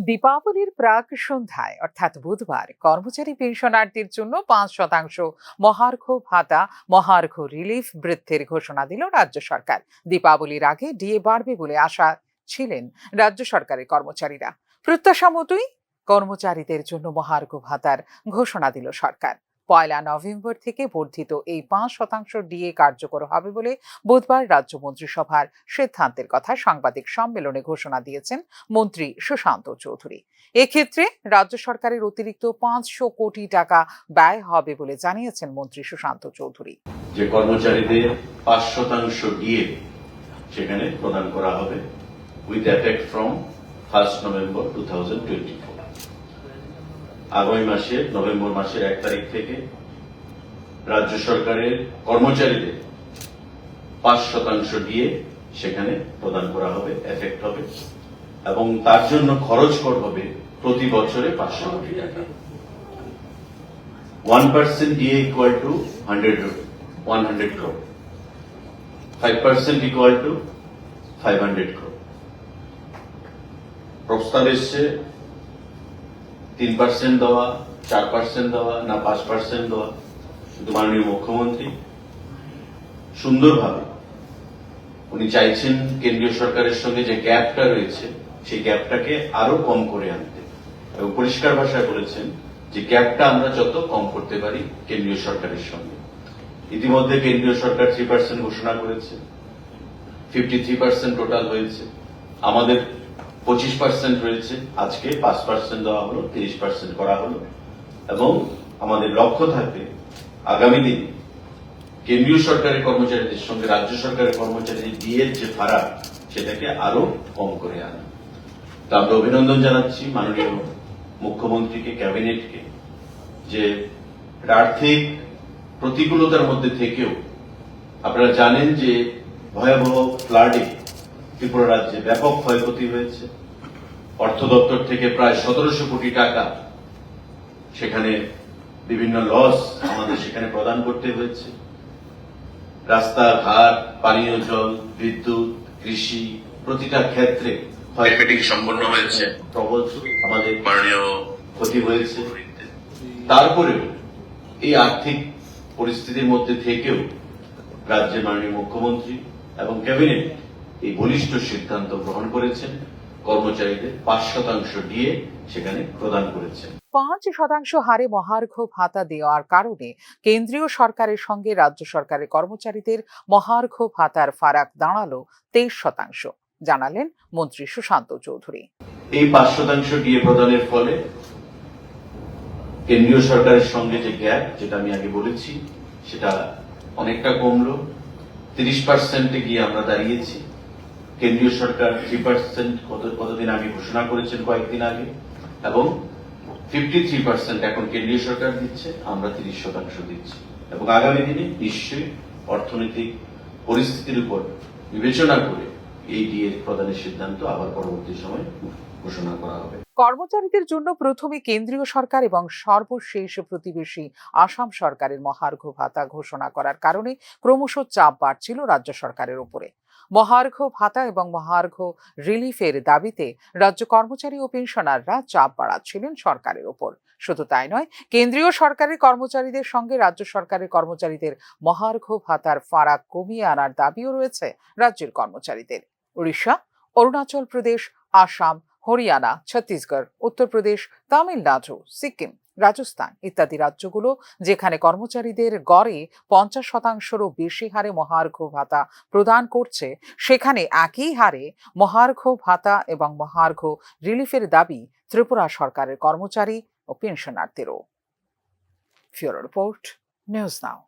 দীপাবলির প্রাক সন্ধ্যায় অর্থাৎ বুধবার কর্মচারী পেনশনারদের জন্য ৫% মহার্ঘ ভাতা মহার্ঘ রিলিফ বৃদ্ধির ঘোষণা দিল রাজ্য সরকার। দীপাবলির আগে ডিএ বাড়বে বলে আশা ছিলেন রাজ্য সরকারের কর্মচারীরা। প্রত্যাশা মতোই কর্মচারীদের জন্য মহার্ঘ ভাতার ঘোষণা দিল সরকার। ১ নভেম্বর থেকে বর্ধিত এই ৫% ডিএ কার্যকর হবে বলে বুধবার রাজ্য মন্ত্রিসভার সিদ্ধান্তের কথা সাংবাদিক সম্মেলনে ঘোষণা দিয়েছেন মন্ত্রী সুশান্ত চৌধুরী। এক্ষেত্রে রাজ্য সরকারের অতিরিক্ত ৫০০ কোটি টাকা ব্যয় হবে বলে জানিয়েছেন মন্ত্রী সুশান্ত চৌধুরী। যে কর্মচারীদের ৫% ডিএ সেখানে প্রদান করা হবে উইথ এফেক্ট ফ্রম 1 নভেম্বর 2024। আগামী মাসের নভেম্বর মাসের ১ তারিখ থেকে রাজ্য সরকারের কর্মচারীদের ৫% ডিএ সেখানে প্রদান করা হবে, এফেক্ট হবে, এবং তার জন্য খরচ কর হবে প্রতি বছরে ৫০০ কোটি টাকা। 1% DA equal to 100 crore, 5% equal to 500 crore। প্রস্তাব এসছে ৩% দেওয়া, ৪% দেওয়া, না ৫% দেওয়া। কিন্তু মাননীয় মুখ্যমন্ত্রী সুন্দরভাবে উনি চাইছেন কেন্দ্রীয় সরকারের সঙ্গে যে গ্যাপটা রয়েছে সেই গ্যাপটাকে আরো কম করে আনতে, এবং পরিষ্কার ভাষায় বলেছেন যে গ্যাপটা আমরা যত কম করতে পারি কেন্দ্রীয় সরকারের সঙ্গে। ইতিমধ্যে কেন্দ্রীয় সরকার 3% ঘোষণা করেছে, 53% টোটাল হয়েছে, আমাদের 25% রয়েছে। আজকে 5% দেওয়া হলো, 30% করা হলো, এবং আমাদের লক্ষ্য থাকবে আগামী দিনে কেন্দ্রীয় সরকারের কর্মচারীদের সঙ্গে রাজ্য সরকারের কর্মচারীদের ডিএর যে ফারাক সেটাকে আরো কম করে আনা। তা আমরা অভিনন্দন জানাচ্ছি মাননীয় মুখ্যমন্ত্রীকে, ক্যাবিনেটকে, যে আর্থিক প্রতিকূলতার মধ্যে থেকেও আপনারা জানেন যে ভয়াবহ ফ্লাডে ত্রিপুরা রাজ্যে ব্যাপক ক্ষয়ক্ষতি হয়েছে। অর্থ দপ্তর থেকে প্রায় ১৭০০ কোটি টাকা সেখানে বিভিন্ন লস আমাদের সেখানে প্রদান করতে হয়েছে। রাস্তাঘাট, পানীয় জল, বিদ্যুৎ, কৃষি প্রতিটা ক্ষেত্রে ক্ষয়ক্ষতি সম্পন্ন হয়েছে, প্রবল আমাদের মাননীয় ক্ষতি হয়েছে। তারপরেও এই আর্থিক পরিস্থিতির মধ্যে থেকেও রাজ্যের মাননীয় মুখ্যমন্ত্রী এবং ক্যাবিনেট এই বলিষ্ঠ সিদ্ধান্ত গ্রহণ করেছেন, কর্মচারীদের ৫% ডিএ সেখানে প্রদান করেছেন। ৫% হারে মহার্ঘ ভাতা দেওয়ার কারণে কেন্দ্রীয় সরকারের সঙ্গে রাজ্য সরকারের কর্মচারীদের মহার্ঘ ভাতার ফারাক দাঁড়ালো ২৩%, জানালেন মন্ত্রী সুশান্ত চৌধুরী। এই ৫% ডিএ প্রদানের ফলে কেন্দ্রীয় সরকারের সঙ্গে যে গ্যাপ, যেটা আমি আগে বলেছি, সেটা অনেকটা কমলো। ৩০%-এ গিয়ে আমরা দাঁড়িয়েছি। কেন্দ্রীয় সরকার 3% কতদিন আগে ঘোষণা করেছেন, কয়েকদিন আগে, এবং 53% এখন কেন্দ্রীয় সরকার দিচ্ছে, আমরা ৩০% দিচ্ছি, এবং আগামী দিনে নিশ্চয়ই অর্থনৈতিক পরিস্থিতির উপর বিবেচনা করে এই ডিএ প্রদানের সিদ্ধান্ত আবার পরবর্তী সময় ঘোষণা করা হবে। কর্মচারীদের জন্য প্রথমে কেন্দ্রীয় সরকার এবং সর্বশেষ প্রতিবেশী আসাম সরকারের মহার্ঘ ভাতা ঘোষণা করার কারণে ক্রমশ চাপ বাড়ছিল রাজ্য সরকারের উপরে। মহার্ঘ ভাতা এবং মহার্ঘ রিলিফের দাবিতে রাজ্য কর্মচারী ও পেনশনাররা চাপ বাড়াচ্ছিলেন সরকারের উপর। শুধু তাই নয়, কেন্দ্রীয় সরকারের কর্মচারীদের সঙ্গে রাজ্য সরকারের কর্মচারীদের মহার্ঘ ভাতার ফারাক কমিয়ে আনার দাবিও রয়েছে রাজ্যের কর্মচারীদের। উড়িষ্যা, অরুণাচল প্রদেশ, আসাম, হরিয়ানা, ছত্তিশগড়, উত্তরপ্রদেশ, তামিলনাড়ু, সিকিম, রাজস্থান ইত্যাদি রাজ্যগুলো যেখানে কর্মচারীদের গড়ে ৫০%-রও বেশি হারে মহার্ঘ ভাতা প্রদান করছে, সেখানে একই হারে মহার্ঘ ভাতা এবং মহার্ঘ রিলিফের দাবি ত্রিপুরা সরকারের কর্মচারী ও পেনশনারদেরও। ব্যুরো রিপোর্ট, নিউজ নাও।